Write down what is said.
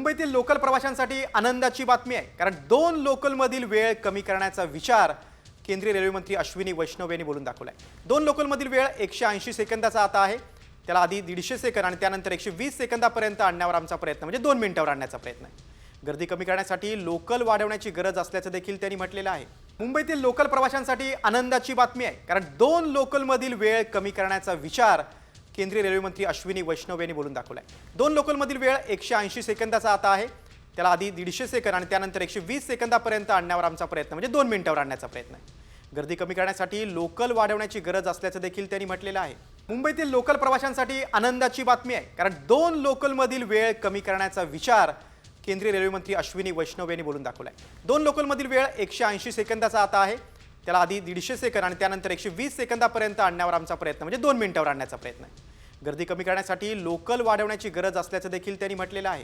मुंबईतील लोकल प्रवाशांसाठी आनंदाची बातमी आहे, कारण 2 लोकलमधील वेळ कमी करण्याचा विचार केंद्रीय रेल्वे मंत्री अश्विनी वैष्णव यांनी बोलून दाखवलाय। 2 लोकलमधील वेळ 180 सेकंदाचा आता आहे। त्याला आधी 150 सेकंद आणि त्यानंतर 120 सेकंदापर्यंत आणण्यावर आमचा प्रयत्न म्हणजे 2 मिनिटांवर आणण्याचा प्रयत्न आहे। गर्दी कमी करण्यासाठी लोकल वाढवण्याची गरज असल्याचं देखील त्यांनी म्हटलेलं आहे। मुंबईतील लोकल प्रवाशांसाठी आनंदाची बातमी आहे, कारण 2 लोकलमधील वेळ कमी करण्याचा विचार केंद्रीय रेल्वे मंत्री अश्विनी वैष्णव यांनी बोलून दाखवलाय। 2 लोकलमधील वेळ 180 सेकंदाचा आता आहे। त्याला आधी 150 सेकंद आणि त्यानंतर 120 सेकंदापर्यंत आणण्यावर आमचा प्रयत्न म्हणजे 2 मिनिटांवर आणण्याचा प्रयत्न आहे। गर्दी कमी करण्यासाठी लोकल वाढवण्याची गरज असल्याचं देखील त्यांनी म्हटलेलं आहे। मुंबईतील लोकल प्रवाशांसाठी आनंदाची बातमी आहे, कारण 2 लोकलमधील वेळ कमी करण्याचा विचार केंद्रीय रेल्वे मंत्री अश्विनी वैष्णव यांनी बोलून दाखवलाय। 2 लोकलमधील वेळ 180 सेकंदाचा आता आहे। त्याला आधी 150 सेकंद आणि त्यानंतर 120 सेकंदापर्यंत आणण्यावर आमचा प्रयत्न म्हणजे 2 मिनिटांवर आणण्याचा प्रयत्न आहे। गर्दी कमी करण्यासाठी लोकल वाढवण्याची गरज असल्याचं देखील त्यांनी म्हटलेलं आहे।